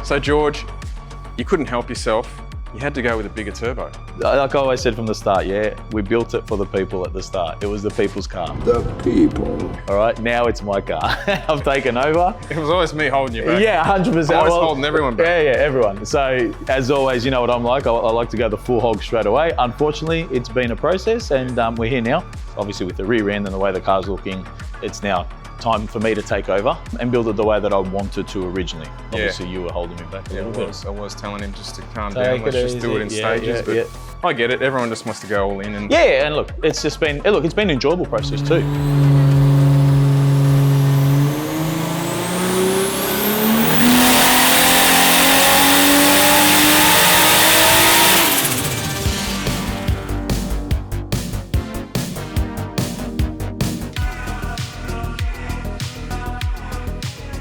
So George, you couldn't help yourself. You had to go with a bigger turbo. Like I always said from the start, yeah, we built it for the people at the start. It was the people's car. The people. All right, now it's my car. I've taken over. It was always me holding you back. Yeah, 100%. Always holding everyone back. Yeah, everyone. So as always, you know what I'm like. I like to go the full hog straight away. Unfortunately, it's been a process, and we're here now. Obviously, with the rear end and the way the car's looking, it's now time for me to take over and build it the way that I wanted to originally. Obviously, you were holding me back a little bit. I was telling him just to calm down. Let's just do it in stages. Yeah. I get it. Everyone just wants to go all in. And yeah, and look, it's been an enjoyable process too.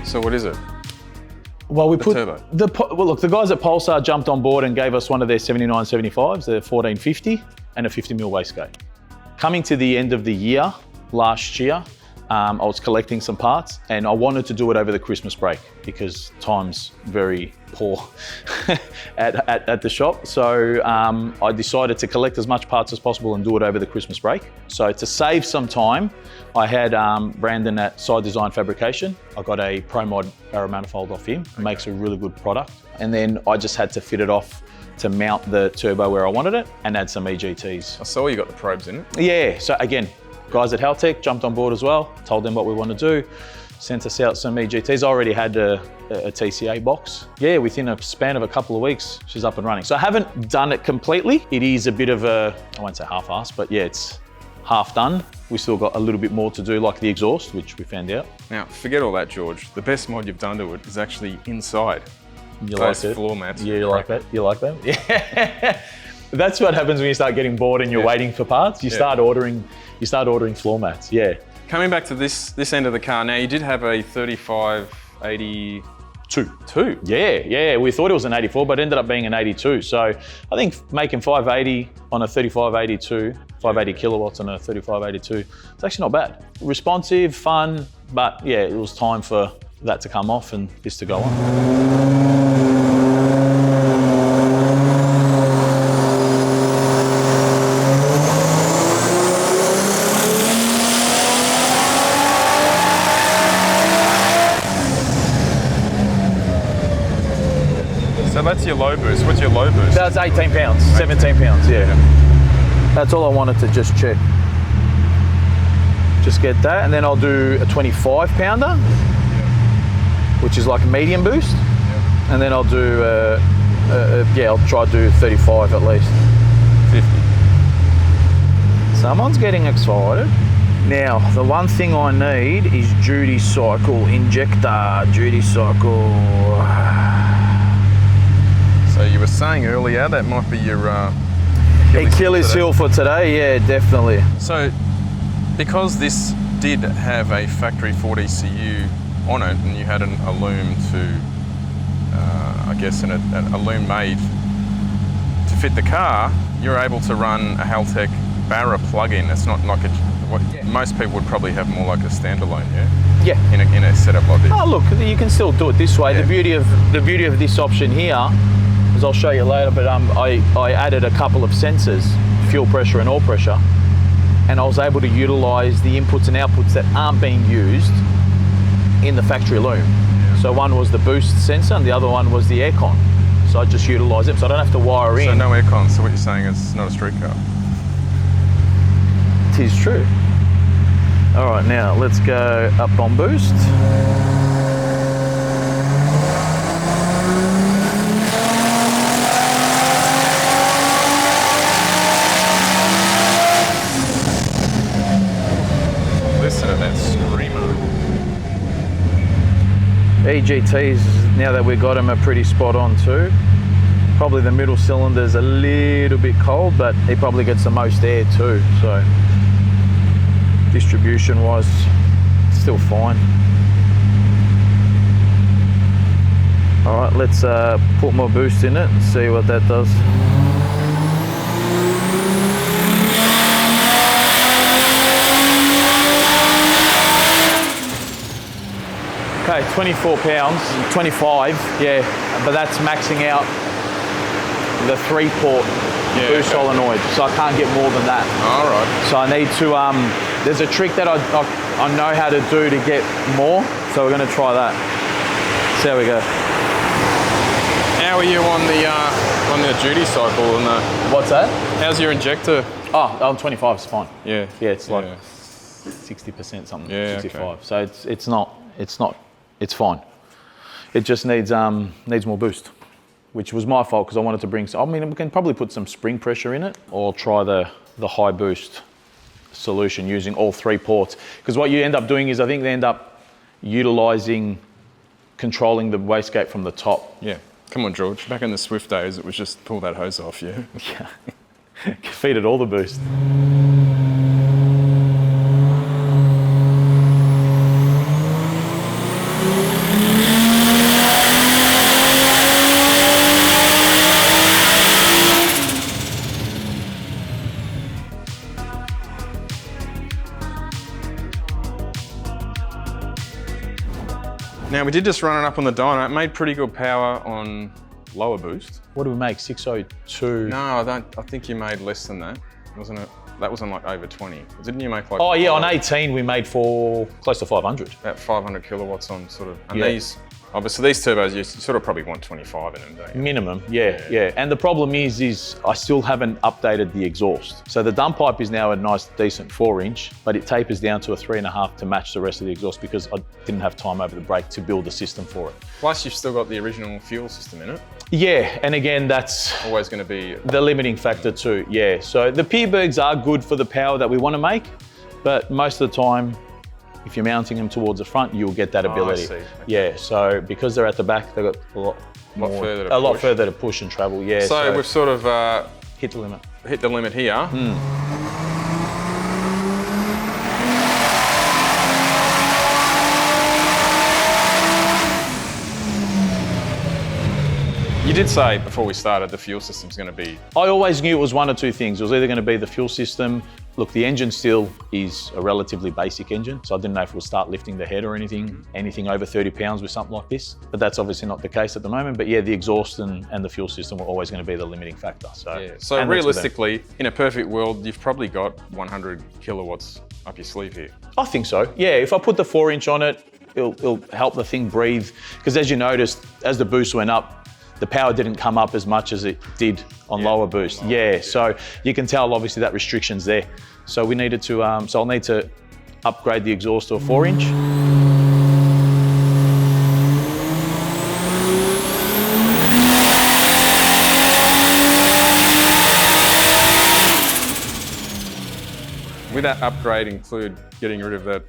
So what is it? Well, we put turbo. Look, the guys at Pulsar jumped on board and gave us one of their 7975s, the 1450, and a 50mm wastegate. Coming to the end of the year, last year, I was collecting some parts, and I wanted to do it over the Christmas break because time's very poor at the shop. So I decided to collect as much parts as possible and do it over the Christmas break. So to save some time, I had Brandon at Side Design Fabrication. I got a Pro Mod barrel manifold off him. It makes a really good product. And then I just had to fit it off to mount the turbo where I wanted it and add some EGTs. I saw you got the probes in it. Yeah, so again, guys at Haltech jumped on board as well, told them what we want to do, sent us out some EGTs. I already had a TCA box. Yeah, within a span of a couple of weeks, she's up and running. So I haven't done it completely. It is a bit of a, I won't say half-assed, but yeah, it's half done. We still got a little bit more to do, like the exhaust, which we found out. Now, forget all that, George. The best mod you've done to it is actually inside. You Those like it? floor mats. Yeah, you like that? You like that? Yeah. That's what happens when you start getting bored and you're waiting for parts. You start ordering floor mats. Yeah. Coming back to this end of the car, now you did have a 3580. Two. Yeah. We thought it was an 84, but it ended up being an 82. So I think making 580 on a 3582, 580 kilowatts on a 3582, it's actually not bad. Responsive, fun, but yeah, it was time for that to come off and this to go on. So that's your low boost. What's your low boost? That's 18 pounds, 17 pounds, yeah. That's all I wanted to just check. Just get that, and then I'll do a 25 pounder, which is like a medium boost. And then I'll do, I'll try to do 35 at least. 50. Someone's getting excited. Now, the one thing I need is duty cycle injector, duty cycle. So you were saying earlier that might be your Achilles heel for today, yeah, definitely. So because this did have a factory Ford ECU on it, and you had a loom to, I guess, a loom made to fit the car, you're able to run a Haltech Barra plug-in. It's not like most people would probably have more like a standalone, yeah? Yeah. In a setup like this. Oh look, you can still do it this way. Yeah. The beauty of this option here, as I'll show you later, but I added a couple of sensors, fuel pressure and oil pressure, and I was able to utilize the inputs and outputs that aren't being used in the factory loom. Yeah. So one was the boost sensor and the other one was the aircon. So I just utilize them, so I don't have to wire in. So no aircon, so what you're saying is it's not a street car? It is true. All right, now let's go up on boost. Listen to that screamer. EGTs, now that we got them, are pretty spot on too. Probably the middle cylinder's a little bit cold, but it probably gets the most air too, so distribution wise, still fine. All right, let's put more boost in it and see what that does. Okay, 24 pounds, 25, yeah, but that's maxing out the 3-port boost solenoid, so I can't get more than that. All right. So I need to, there's a trick that I know how to do to get more, so we're gonna try that. See how we go. How are you on the duty cycle and the? What's that? How's your injector? Oh, on 25 is fine. Yeah. Yeah, it's like 60% something, Yeah, 65. okay. So it's fine. It just needs more boost, which was my fault because I wanted to bring. I mean, we can probably put some spring pressure in it, or try the high boost solution using all 3 ports. Because what you end up doing is, I think they end up utilizing controlling the wastegate from the top. Yeah. Come on, George. Back in the Swift days, it was just pull that hose off, yeah. Yeah. Feed it all the boost. Now we did just run it up on the dyno. It made pretty good power on lower boost. What do we make? 602? No, I think you made less than that, wasn't it? That was on like over 20. Didn't you make like? Oh yeah, on 18 we made for close to 500. About 500 kilowatts on sort of. And Yeah. these, obviously these turbos, you sort of probably want 25 in them, don't you? Minimum, yeah. And the problem is I still haven't updated the exhaust. So the dump pipe is now a nice, decent 4-inch, but it tapers down to a 3.5 to match the rest of the exhaust because I didn't have time over the break to build a system for it. Plus, you've still got the original fuel system in it. Yeah, and again, that's Always going to be. the limiting factor too, yeah. So the Peerbergs are good for the power that we want to make, but most of the time, if you're mounting them towards the front, you'll get that ability. I see. Okay. Yeah, so because they're at the back, they've got a lot further to push and travel, yeah. So we've sort of hit the limit. hit the limit here. You did say before we started the fuel system's going to be. I always knew it was one or two things. It was either going to be the fuel system. Look, the engine still is a relatively basic engine, so I didn't know if it would start lifting the head or anything over 30 pounds with something like this. But that's obviously not the case at the moment. But yeah, the exhaust and the fuel system were always going to be the limiting factor. So, Yeah. So realistically, in a perfect world, you've probably got 100 kilowatts up your sleeve here. I think so. Yeah, if I put the 4-inch on it, it'll help the thing breathe. Because as you noticed, as the boost went up, the power didn't come up as much as it did on lower boost. So you can tell obviously that restriction's there. So we needed to, so I'll need to upgrade the exhaust to a 4-inch. Would that upgrade include getting rid of that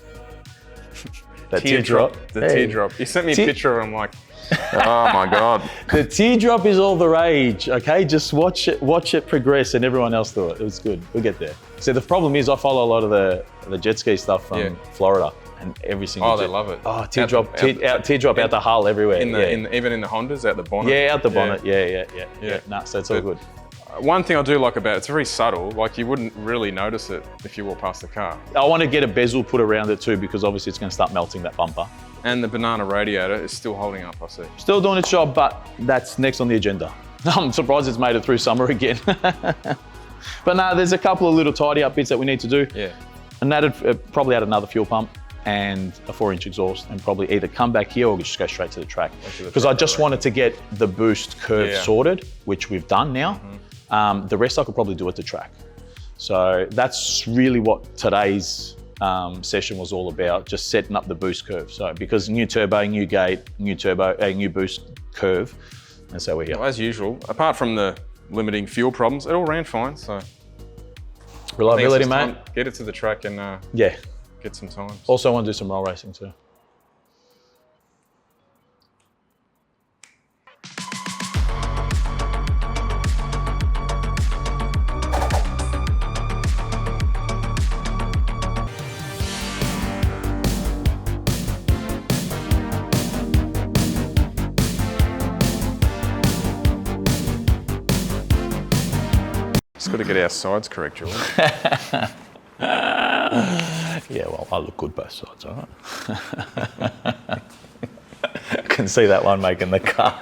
teardrop? The teardrop. You sent me a picture and I'm like, oh my God. The teardrop is all the rage, okay? Just watch it progress and everyone else do it. It was good, we'll get there. So the problem is I follow a lot of the jet ski stuff from Florida and every single Oh, they love it. Oh, teardrop, teardrop out the hull everywhere. Even in the Hondas, out the bonnet. Yeah, out the bonnet, yeah. Nah, so it's all good. One thing I do like about it, it's very subtle, like you wouldn't really notice it if you walk past the car. I want to get a bezel put around it too because obviously it's going to start melting that bumper. And the banana radiator is still holding up, I see. Still doing its job, but that's next on the agenda. I'm surprised it's made it through summer again. But no, there's a couple of little tidy up bits that we need to do. Yeah. And that'd probably add another fuel pump and a 4-inch exhaust and probably either come back here or just go straight to the track. Because I just wanted to get the boost curve sorted, which we've done now. The rest I could probably do at the track. So that's really what today's session was all about, just setting up the boost curve. So because new turbo, new gate, new boost curve, and so we're here. Well, as usual, apart from the limiting fuel problems, it all ran fine. So reliability, mate. Get it to the track and get some time. Also want to do some roll racing too. Just got to get our sides correct, Julie. Yeah, well, I look good both sides, all right? can see that one making the cut.